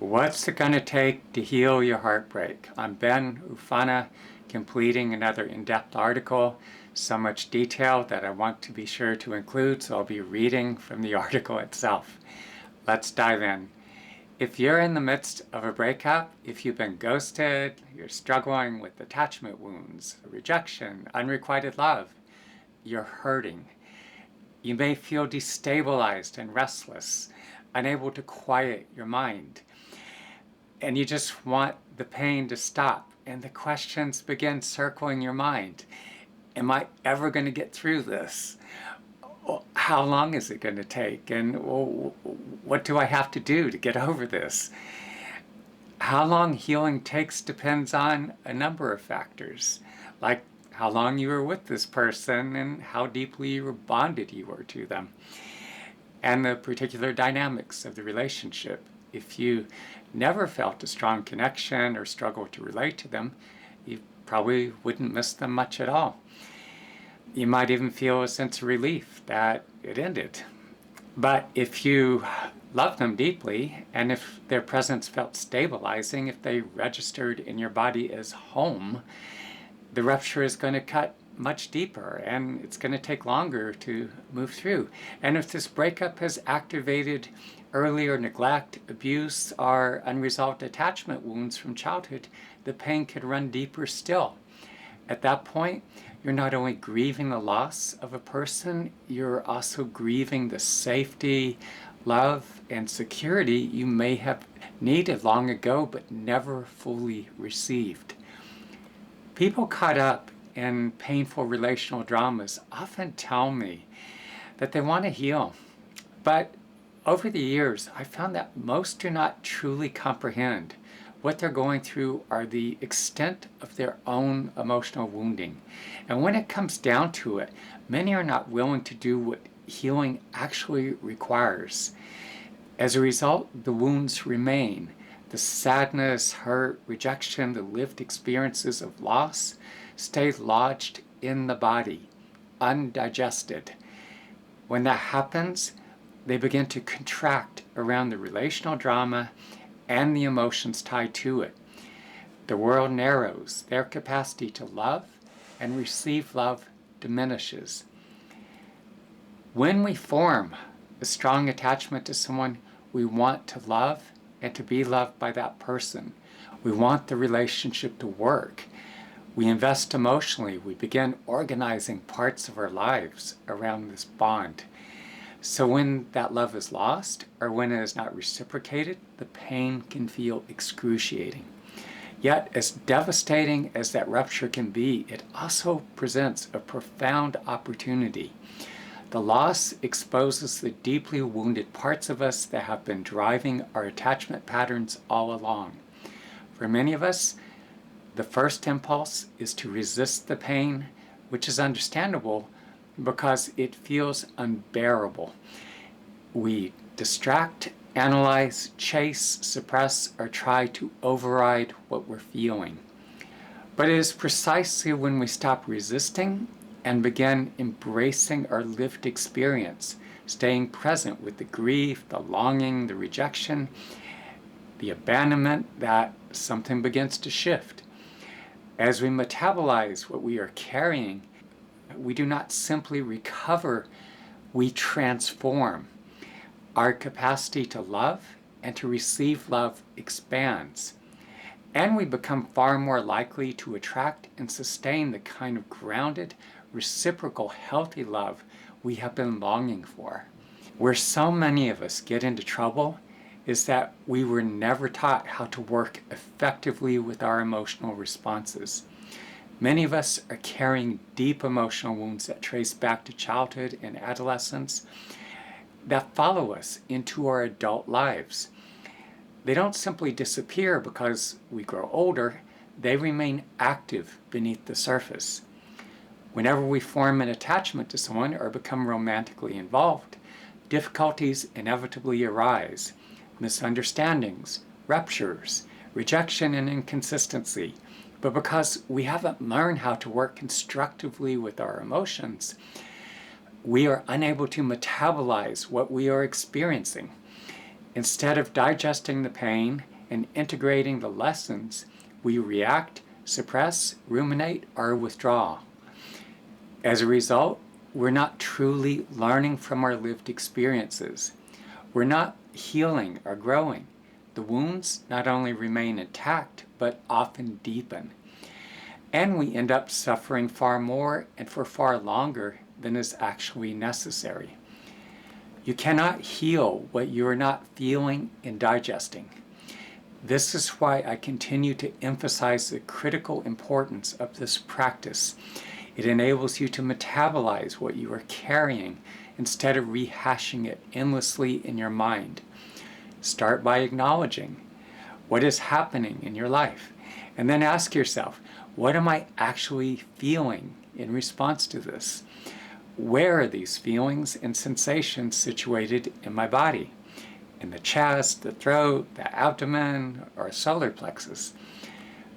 What's it going to take to heal your heartbreak? I'm Ben Ufana, completing another in-depth article. So much detail that I want to be sure to include, so I'll be reading from the article itself. Let's dive in. If you're in the midst of a breakup, if you've been ghosted, you're struggling with attachment wounds, rejection, unrequited love, you're hurting. You may feel destabilized and restless, unable to quiet your mind. And you just want the pain to stop. And the questions begin circling your mind. Am I ever going to get through this? How long is it going to take? And what do I have to do to get over this? How long healing takes depends on a number of factors, like how long you were with this person and how deeply bonded you were to them, and the particular dynamics of the relationship. If you never felt a strong connection or struggled to relate to them, you probably wouldn't miss them much at all. You might even feel a sense of relief that it ended. But if you love them deeply, and if their presence felt stabilizing, if they registered in your body as home, the rupture is going to cut much deeper, and it's going to take longer to move through. And if this breakup has activated earlier neglect, abuse, or unresolved attachment wounds from childhood, the pain could run deeper still. At that point, you're not only grieving the loss of a person, you're also grieving the safety, love, and security you may have needed long ago but never fully received. People caught up in painful relational dramas often tell me that they want to heal, but over the years, I found that most do not truly comprehend what they're going through or the extent of their own emotional wounding. And when it comes down to it, many are not willing to do what healing actually requires. As a result, the wounds remain. The sadness, hurt, rejection, the lived experiences of loss stay lodged in the body, undigested. When that happens, they begin to contract around the relational drama and the emotions tied to it. The world narrows, their capacity to love and receive love diminishes. When we form a strong attachment to someone, we want to love and to be loved by that person. We want the relationship to work. We invest emotionally. We begin organizing parts of our lives around this bond. So when that love is lost, or when it is not reciprocated, the pain can feel excruciating. Yet, as devastating as that rupture can be, it also presents a profound opportunity. The loss exposes the deeply wounded parts of us that have been driving our attachment patterns all along. For many of us, the first impulse is to resist the pain, which is understandable because it feels unbearable. We distract, analyze, chase, suppress, or try to override what we're feeling. But it is precisely when we stop resisting and begin embracing our lived experience, staying present with the grief, the longing, the rejection, the abandonment, that something begins to shift. As we metabolize what we are carrying, we do not simply recover, we transform. Our capacity to love and to receive love expands. And we become far more likely to attract and sustain the kind of grounded, reciprocal, healthy love we have been longing for. Where so many of us get into trouble is that we were never taught how to work effectively with our emotional responses. Many of us are carrying deep emotional wounds that trace back to childhood and adolescence that follow us into our adult lives. They don't simply disappear because we grow older, they remain active beneath the surface. Whenever we form an attachment to someone or become romantically involved, difficulties inevitably arise. Misunderstandings, ruptures, rejection, and inconsistency. But because we haven't learned how to work constructively with our emotions, we are unable to metabolize what we are experiencing. Instead of digesting the pain and integrating the lessons, we react, suppress, ruminate, or withdraw. As a result, we're not truly learning from our lived experiences. We're not healing or growing. The wounds not only remain intact, but often deepen. And we end up suffering far more and for far longer than is actually necessary. You cannot heal what you are not feeling and digesting. This is why I continue to emphasize the critical importance of this practice. It enables you to metabolize what you are carrying instead of rehashing it endlessly in your mind. Start by acknowledging what is happening in your life, and then ask yourself, what am I actually feeling in response to this? Where are these feelings and sensations situated in my body? In the chest, the throat, the abdomen, or solar plexus?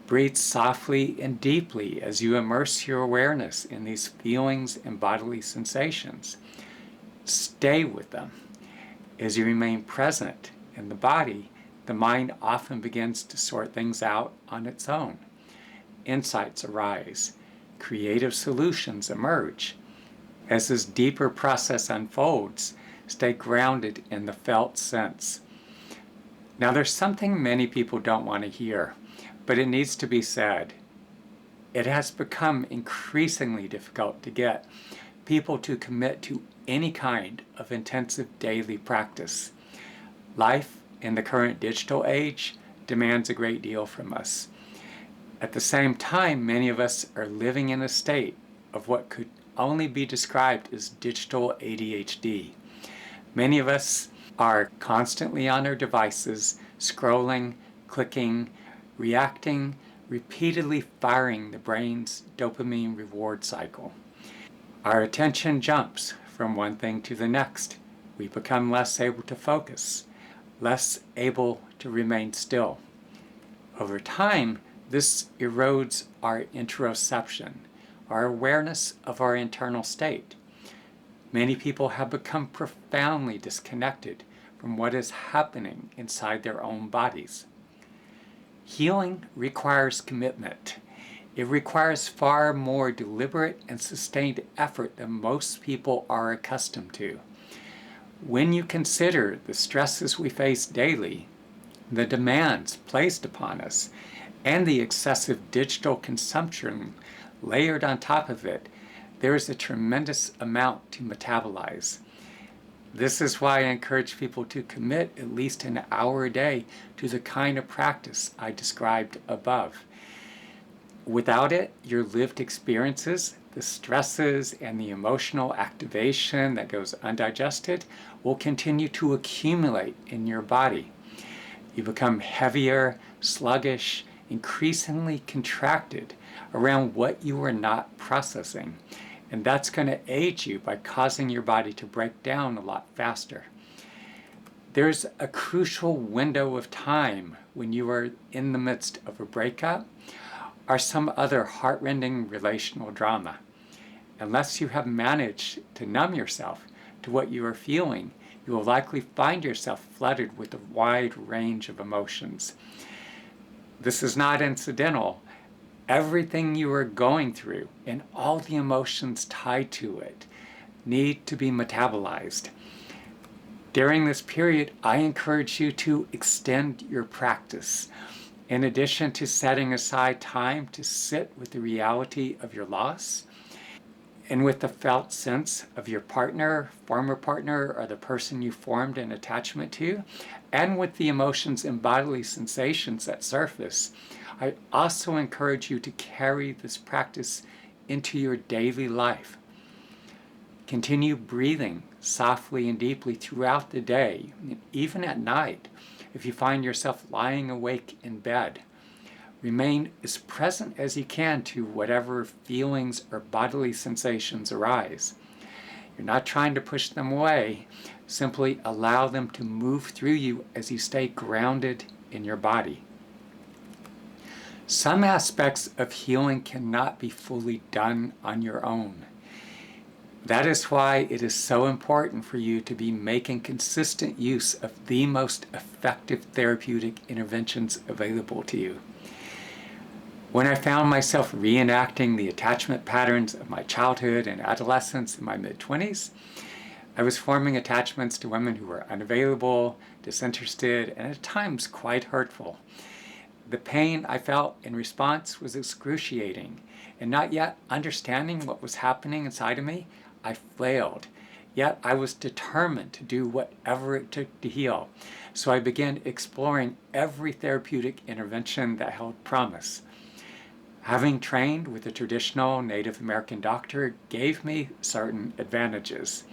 Breathe softly and deeply as you immerse your awareness in these feelings and bodily sensations. Stay with them. As you remain present in the body, the mind often begins to sort things out on its own. Insights arise. Creative solutions emerge. As this deeper process unfolds, stay grounded in the felt sense. Now, there's something many people don't want to hear, but it needs to be said. It has become increasingly difficult to get people to commit to any kind of intensive daily practice. Life in the current digital age demands a great deal from us. At the same time, many of us are living in a state of what could only be described as digital ADHD. Many of us are constantly on our devices, scrolling, clicking, reacting, repeatedly firing the brain's dopamine reward cycle. Our attention jumps from one thing to the next. We become less able to focus, less able to remain still. Over time, this erodes our interoception, our awareness of our internal state. Many people have become profoundly disconnected from what is happening inside their own bodies. Healing requires commitment. It requires far more deliberate and sustained effort than most people are accustomed to. When you consider the stresses we face daily, the demands placed upon us, and the excessive digital consumption layered on top of it, there is a tremendous amount to metabolize. This is why I encourage people to commit at least an hour a day to the kind of practice I described above. Without it, your lived experiences, the stresses, and the emotional activation that goes undigested will continue to accumulate in your body. You become heavier, sluggish, increasingly contracted around what you are not processing. And that's going to aid you by causing your body to break down a lot faster. There's a crucial window of time when you are in the midst of a breakup or some other heart-rending relational drama. Unless you have managed to numb yourself to what you are feeling, you will likely find yourself flooded with a wide range of emotions. This is not incidental. Everything you are going through and all the emotions tied to it need to be metabolized. During this period, I encourage you to extend your practice. In addition to setting aside time to sit with the reality of your loss and with the felt sense of your partner, former partner, or the person you formed an attachment to, and with the emotions and bodily sensations that surface, I also encourage you to carry this practice into your daily life. Continue breathing softly and deeply throughout the day, even at night, if you find yourself lying awake in bed. Remain as present as you can to whatever feelings or bodily sensations arise. You're not trying to push them away. Simply allow them to move through you as you stay grounded in your body. Some aspects of healing cannot be fully done on your own. That is why it is so important for you to be making consistent use of the most effective therapeutic interventions available to you. When I found myself reenacting the attachment patterns of my childhood and adolescence in my mid-20s, I was forming attachments to women who were unavailable, disinterested, and at times quite hurtful. The pain I felt in response was excruciating, and not yet understanding what was happening inside of me, I flailed. Yet I was determined to do whatever it took to heal. So I began exploring every therapeutic intervention that held promise. Having trained with a traditional Native American doctor gave me certain advantages.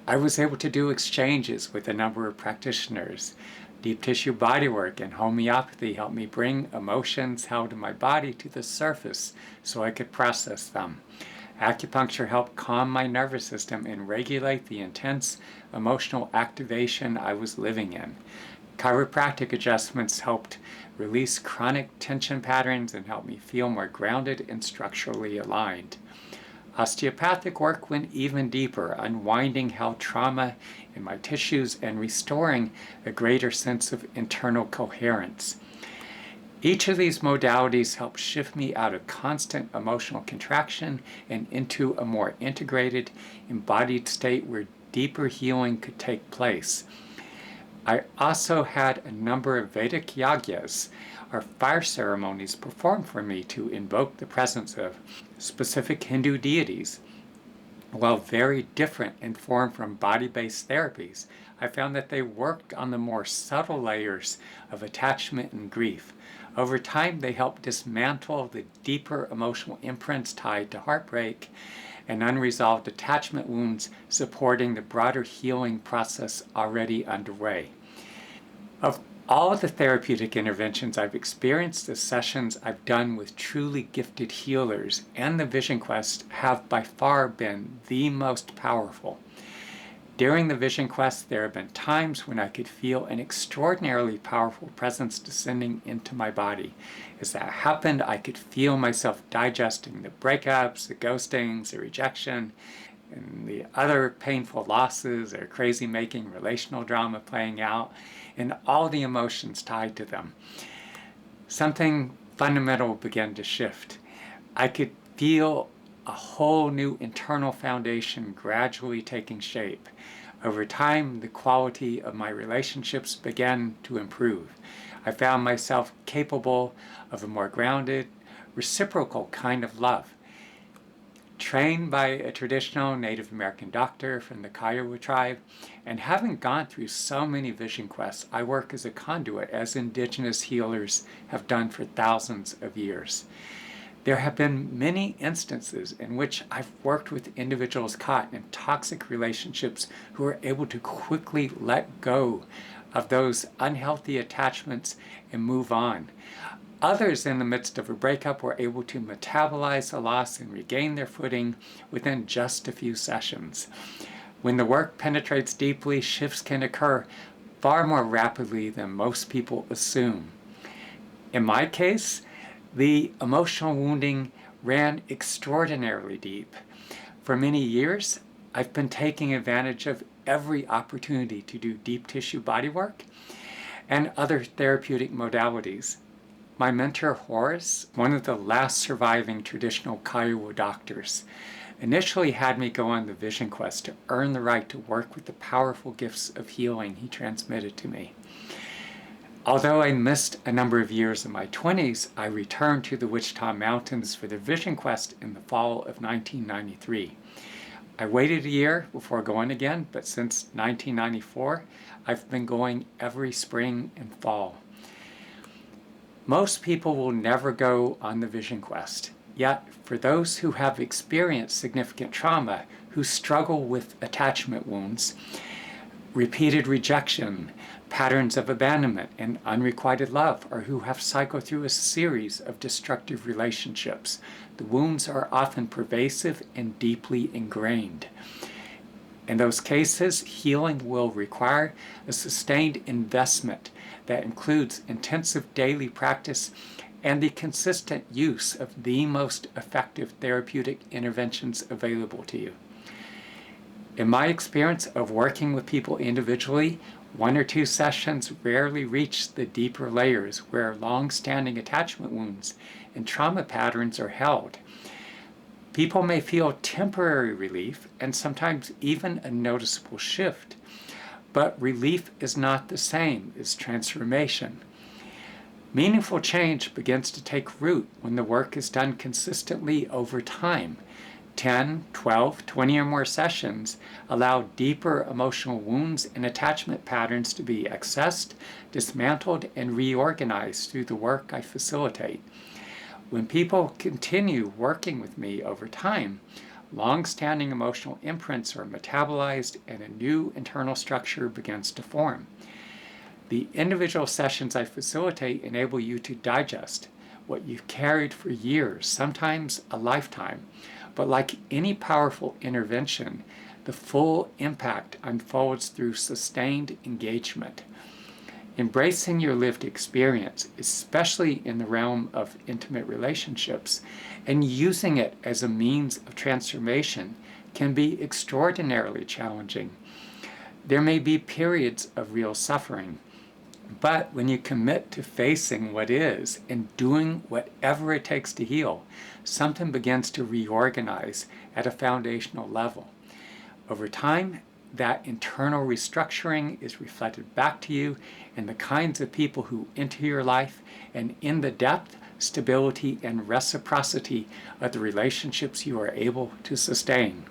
I was able to do exchanges with a number of practitioners. Deep tissue bodywork and homeopathy helped me bring emotions held in my body to the surface so I could process them. Acupuncture helped calm my nervous system and regulate the intense emotional activation I was living in. Chiropractic adjustments helped release chronic tension patterns and helped me feel more grounded and structurally aligned. Osteopathic work went even deeper, unwinding held trauma in my tissues and restoring a greater sense of internal coherence. Each of these modalities helped shift me out of constant emotional contraction and into a more integrated, embodied state where deeper healing could take place. I also had a number of Vedic yagyas, or fire ceremonies, performed for me to invoke the presence of specific Hindu deities. While very different in form from body-based therapies, I found that they worked on the more subtle layers of attachment and grief. Over time, they helped dismantle the deeper emotional imprints tied to heartbreak and unresolved attachment wounds, supporting the broader healing process already underway. Of all the therapeutic interventions I've experienced, the sessions I've done with truly gifted healers and the Vision Quest have by far been the most powerful. During the Vision Quest, there have been times when I could feel an extraordinarily powerful presence descending into my body. As that happened, I could feel myself digesting the breakups, the ghostings, the rejection, and the other painful losses or crazy-making relational drama playing out, and all the emotions tied to them. Something fundamental began to shift. I could feel a whole new internal foundation gradually taking shape. Over time, the quality of my relationships began to improve. I found myself capable of a more grounded, reciprocal kind of love. Trained by a traditional Native American doctor from the Kiowa tribe, and having gone through so many Vision Quests, I work as a conduit, as indigenous healers have done for thousands of years. There have been many instances in which I've worked with individuals caught in toxic relationships who are able to quickly let go of those unhealthy attachments and move on. Others in the midst of a breakup were able to metabolize the loss and regain their footing within just a few sessions. When the work penetrates deeply, shifts can occur far more rapidly than most people assume. In my case, the emotional wounding ran extraordinarily deep. For many years, I've been taking advantage of every opportunity to do deep tissue bodywork and other therapeutic modalities. My mentor, Horace, one of the last surviving traditional Kiowa doctors, initially had me go on the Vision Quest to earn the right to work with the powerful gifts of healing he transmitted to me. Although I missed a number of years in my 20s, I returned to the Wichita Mountains for the Vision Quest in the fall of 1993. I waited a year before going again, but since 1994, I've been going every spring and fall. Most people will never go on the Vision Quest. Yet, for those who have experienced significant trauma, who struggle with attachment wounds, repeated rejection, patterns of abandonment, and unrequited love, or who have cycled through a series of destructive relationships, the wounds are often pervasive and deeply ingrained. In those cases, healing will require a sustained investment that includes intensive daily practice and the consistent use of the most effective therapeutic interventions available to you. In my experience of working with people individually, 1 or 2 sessions rarely reach the deeper layers where long-standing attachment wounds and trauma patterns are held. People may feel temporary relief and sometimes even a noticeable shift, but relief is not the same as transformation. Meaningful change begins to take root when the work is done consistently over time. 10, 12, 20 or more sessions allow deeper emotional wounds and attachment patterns to be accessed, dismantled, and reorganized through the work I facilitate. When people continue working with me over time, long-standing emotional imprints are metabolized and a new internal structure begins to form. The individual sessions I facilitate enable you to digest what you've carried for years, sometimes a lifetime. But like any powerful intervention, the full impact unfolds through sustained engagement. Embracing your lived experience, especially in the realm of intimate relationships, and using it as a means of transformation can be extraordinarily challenging. There may be periods of real suffering, but when you commit to facing what is and doing whatever it takes to heal, something begins to reorganize at a foundational level. Over time, that internal restructuring is reflected back to you in the kinds of people who enter your life and in the depth, stability, and reciprocity of the relationships you are able to sustain.